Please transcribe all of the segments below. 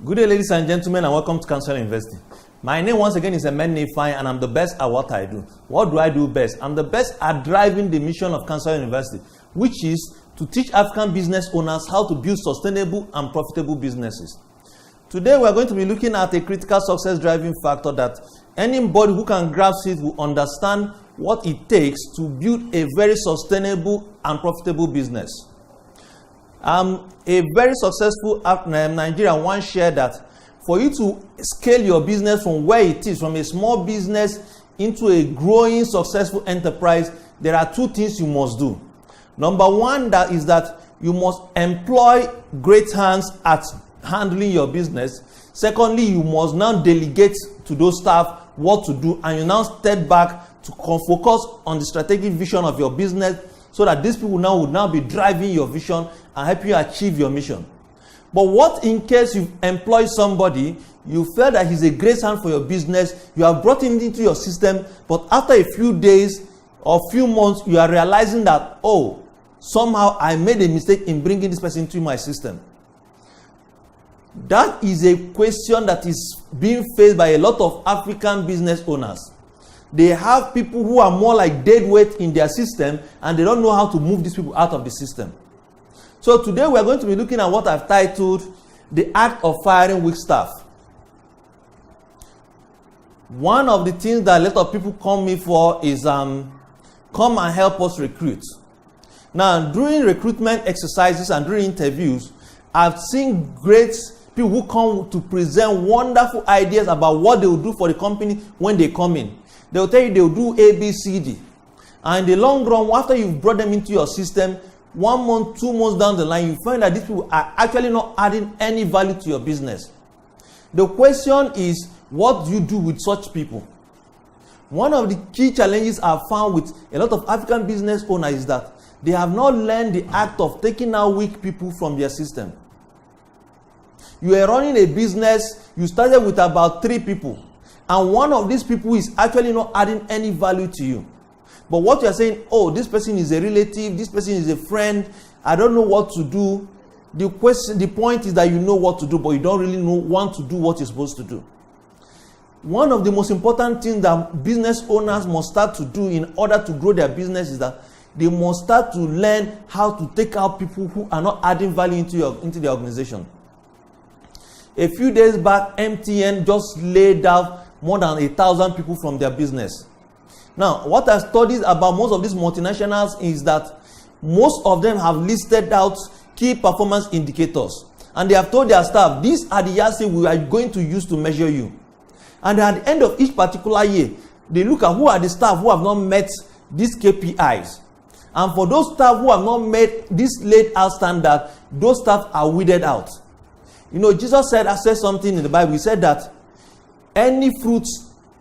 Good day, ladies and gentlemen, and welcome to Counsel Investing. My name once again is Emmanuel Fine, and I'm the best at what I do. What do I do best? I'm the best at driving the mission of Counsel Investing, which is to teach African business owners how to build sustainable and profitable businesses. Today, we are going to be looking at a critical success driving factor that anybody who can grasp it will understand what it takes to build a very sustainable and profitable business. A very successful Nigerian once shared that for you to scale your business from where it is, from a small business into a growing successful enterprise, there are two things you must do. Number one, that is that you must employ great hands at handling your business. Secondly, you must now delegate to those staff what to do, and you now step back to focus on the strategic vision of your business, so that these people now would now be driving your vision and help you achieve your mission. But what in case you employ somebody, you feel that he's a great hand for your business, you have brought him into your system, but after a few days or few months, you are realizing that, oh, somehow I made a mistake in bringing this person into my system. That is a question that is being faced by a lot of African business owners. They have people who are more like dead weight in their system, and they don't know how to move these people out of the system. So today we are going to be looking at what I've titled the act of firing weak staff. One of the things that a lot of people come me for is come and help us recruit. Now, during recruitment exercises and during interviews, I've seen great people who come to present wonderful ideas about what they will do for the company when they come in. They will tell you they will do A, B, C, D. And in the long run, after you've brought them into your system, 1 month, 2 months down the line, you find that these people are actually not adding any value to your business. The question is, what do you do with such people? One of the key challenges I've found with a lot of African business owners is that they have not learned the act of taking out weak people from their system. You are running a business, you started with about 3 people. And one of these people is actually not adding any value to you. But what you are saying, oh, this person is a relative, this person is a friend, I don't know what to do. The point is that you know what to do, but you don't really want to do what you're supposed to do. One of the most important things that business owners must start to do in order to grow their business is that they must start to learn how to take out people who are not adding value into the organization. A few days back, MTN just laid out more than 1,000 people from their business. Now, what I've studied about most of these multinationals is that most of them have listed out key performance indicators. And they have told their staff, these are the yardsticks we are going to use to measure you. And at the end of each particular year, they look at who are the staff who have not met these KPIs. And for those staff who have not met this laid out standard, those staff are weeded out. You know, Jesus said something in the Bible. He said that any tree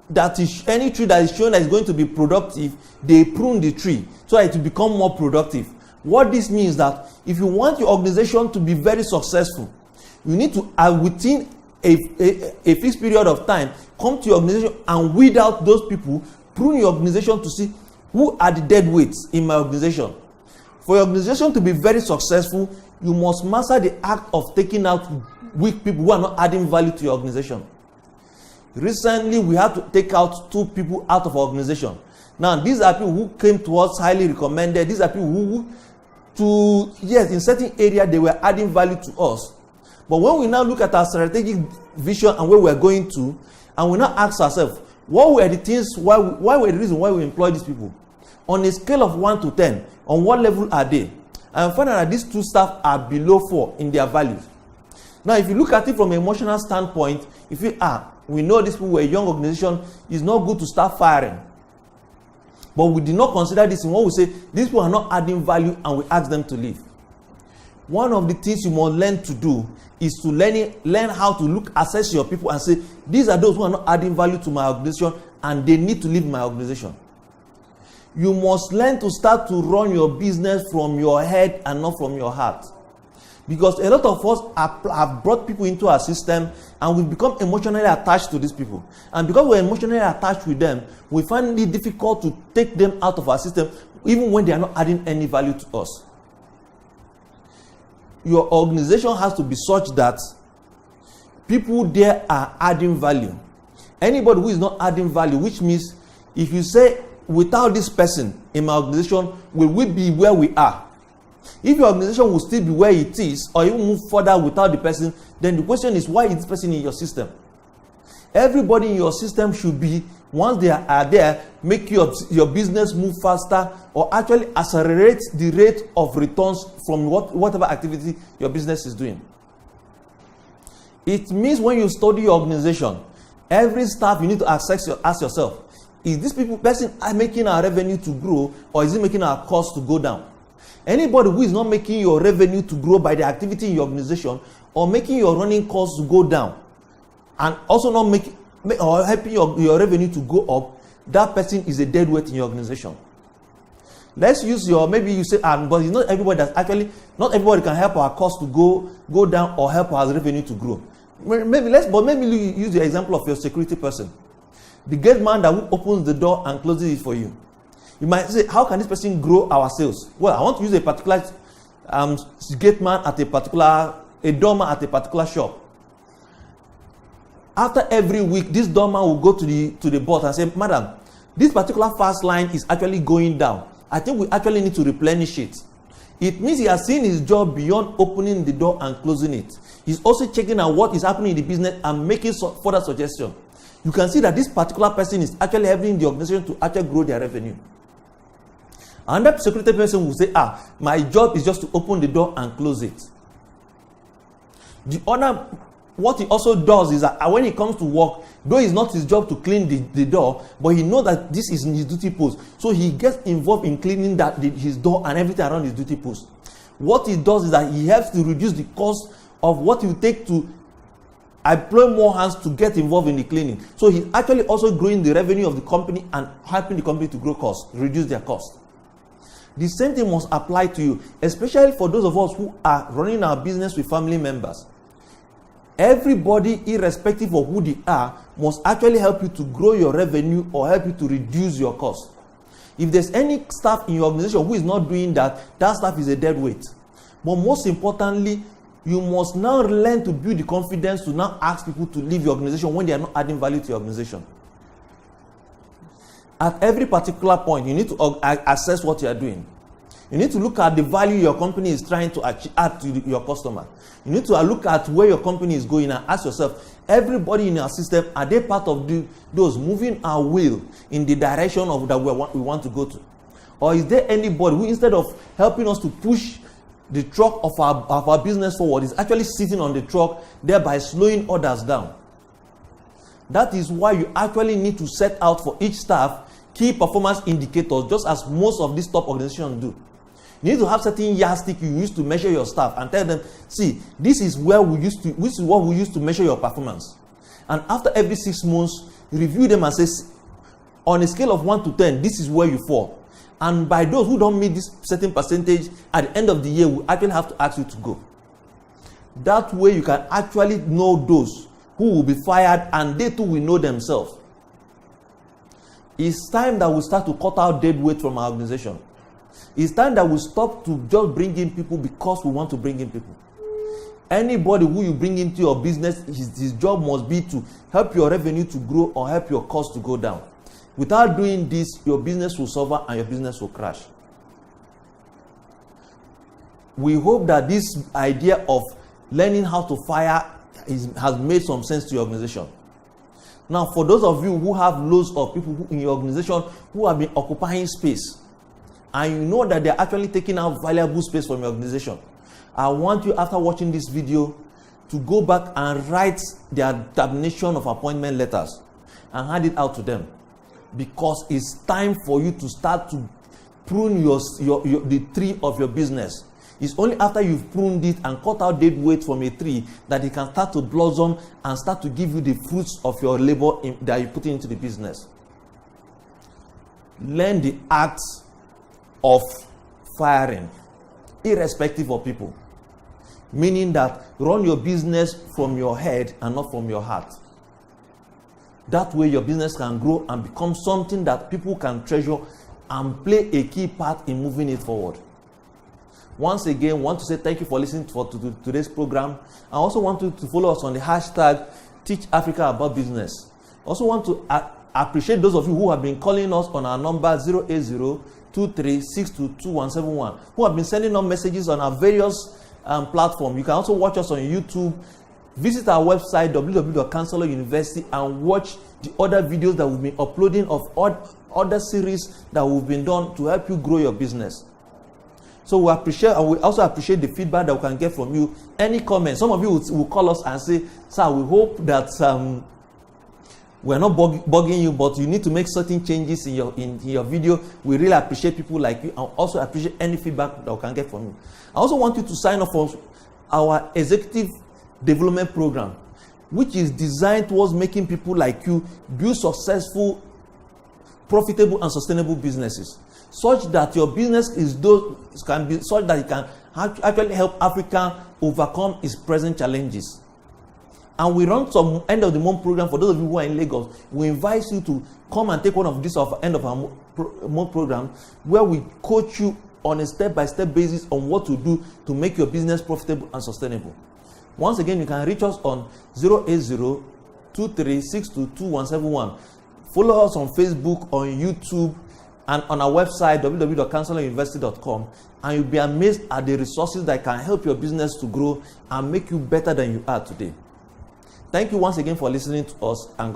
that is shown that is going to be productive, they prune the tree so that it will become more productive. What this means is that if you want your organization to be very successful, you need to, within a fixed period of time, come to your organization and weed out those people, prune your organization to see who are the dead weights in my organization. For your organization to be very successful, you must master the act of taking out weak people who are not adding value to your organization. Recently, we had to take out 2 people out of our organization. Now, these are people who came to us highly recommended. These are people in certain area, they were adding value to us. But when we now look at our strategic vision and where we're going to, and we now ask ourselves, what were the things, why were the reasons why we employ these people? On a scale of 1 to 10, on what level are they? And find out that these 2 staff are below 4 in their values. Now, if you look at it from an emotional standpoint, if you we know these people were a young organization, it's not good to start firing. But we did not consider this in what we say, these people are not adding value, and we ask them to leave. One of the things you must learn to do is to learn how to assess your people and say, these are those who are not adding value to my organization, and they need to leave my organization. You must learn to start to run your business from your head and not from your heart. Because a lot of us have brought people into our system, and we've become emotionally attached to these people. And because we're emotionally attached with them, we find it difficult to take them out of our system, even when they are not adding any value to us. Your organization has to be such that people there are adding value. Anybody who is not adding value, which means if you say, without this person in my organization, will we be where we are? If your organization will still be where it is, or even move further without the person, then the question is, why is this person in your system? Everybody in your system should be, once they are there, make your business move faster, or actually accelerate the rate of returns from whatever activity your business is doing. It means when you study your organization, every staff, you need to ask yourself, is this person making our revenue to grow, or is it making our cost to go down? Anybody who is not making your revenue to grow by the activity in your organization, or making your running costs to go down, and also not or helping your revenue to go up, that person is a dead weight in your organization. Let's use maybe you say, but it's not everybody not everybody can help our costs to go down or help our revenue to grow. Maybe you use the example of your security person. The gate man that opens the door and closes it for you. You might say, how can this person grow our sales? Well, I want to use a particular gate man at a doorman at a particular shop. After every week, this doorman will go to the boss and say, madam, this particular fast line is actually going down. I think we actually need to replenish it. It means he has seen his job beyond opening the door and closing it. He's also checking out what is happening in the business and making further suggestions. You can see that this particular person is actually helping the organization to actually grow their revenue. Another security person will say, my job is just to open the door and close it. The other, what he also does is that when he comes to work, though it's not his job to clean the door, but he knows that this is his duty post. So he gets involved in cleaning his door and everything around his duty post. What he does is that he helps to reduce the cost of what it will take to employ more hands to get involved in the cleaning. So he's actually also growing the revenue of the company and helping the company to grow costs, reduce their costs. The same thing must apply to you, especially for those of us who are running our business with family members. Everybody, irrespective of who they are, must actually help you to grow your revenue or help you to reduce your cost. If there's any staff in your organization who is not doing that, that staff is a dead weight. But most importantly, you must now learn to build the confidence to now ask people to leave your organization when they are not adding value to your organization. At every particular point, you need to assess what you are doing. You need to look at the value your company is trying to add to your customer. You need to look at where your company is going and ask yourself, everybody in our system, are they part of those moving our wheel in the direction of that we want to go to? Or is there anybody who, instead of helping us to push the truck of our business forward, is actually sitting on the truck, thereby slowing others down? That is why you actually need to set out for each staff key performance indicators, just as most of these top organizations do. You need to have certain yardstick you use to measure your staff and tell them, see, this is what we used to measure your performance. And after every 6 months, review them and say, on a scale of 1 to 10, this is where you fall. And by those who don't meet this certain percentage, at the end of the year, we actually have to ask you to go. That way you can actually know those who will be fired, and they too will know themselves. It's time that we start to cut out dead weight from our organization. It's time that we stop to just bring in people because we want to bring in people. Anybody who you bring into your business, his job must be to help your revenue to grow or help your cost to go down. Without doing this, your business will suffer and your business will crash. We hope that this idea of learning how to fire has made some sense to your organization. Now, for those of you who have loads of people in your organization who have been occupying space, and you know that they're actually taking out valuable space from your organization, I want you, after watching this video, to go back and write their termination of appointment letters and hand it out to them. Because it's time for you to start to prune the tree of your business. It's only after you've pruned it and cut out dead weight from a tree that it can start to blossom and start to give you the fruits of your labor that you put into the business. Learn the art of firing, irrespective of people. Meaning that run your business from your head and not from your heart. That way your business can grow and become something that people can treasure and play a key part in moving it forward. Once again, want to say thank you for listening to today's program. I also want you to follow us on the hashtag Teach Africa About Business. I also want to appreciate those of you who have been calling us on our number 08023622171, who have been sending us messages on our various platforms. You can also watch us on YouTube. Visit our website www.counselor University and watch the other videos that we've been uploading of other series that we've been done to help you grow your business. So we appreciate, and we also appreciate the feedback that we can get from you. Any comments? Some of you will call us and say, "Sir, we hope that we're not bugging you, but you need to make certain changes in your video." We really appreciate people like you, and also appreciate any feedback that we can get from you. I also want you to sign up for our executive development program, which is designed towards making people like you build successful, profitable, and sustainable businesses, such that your business can be such that it can actually help Africa overcome its present challenges. And we run some end of the month program for those of you who are in Lagos. We invite you to come and take one of these end of our month program, where we coach you on a step-by-step basis on what to do to make your business profitable and sustainable. Once again, you can reach us on 08023622171. Follow us on Facebook, on YouTube, and on our website www.counseloruniversity.com, and you'll be amazed at the resources that can help your business to grow and make you better than you are today. Thank you once again for listening to us, and God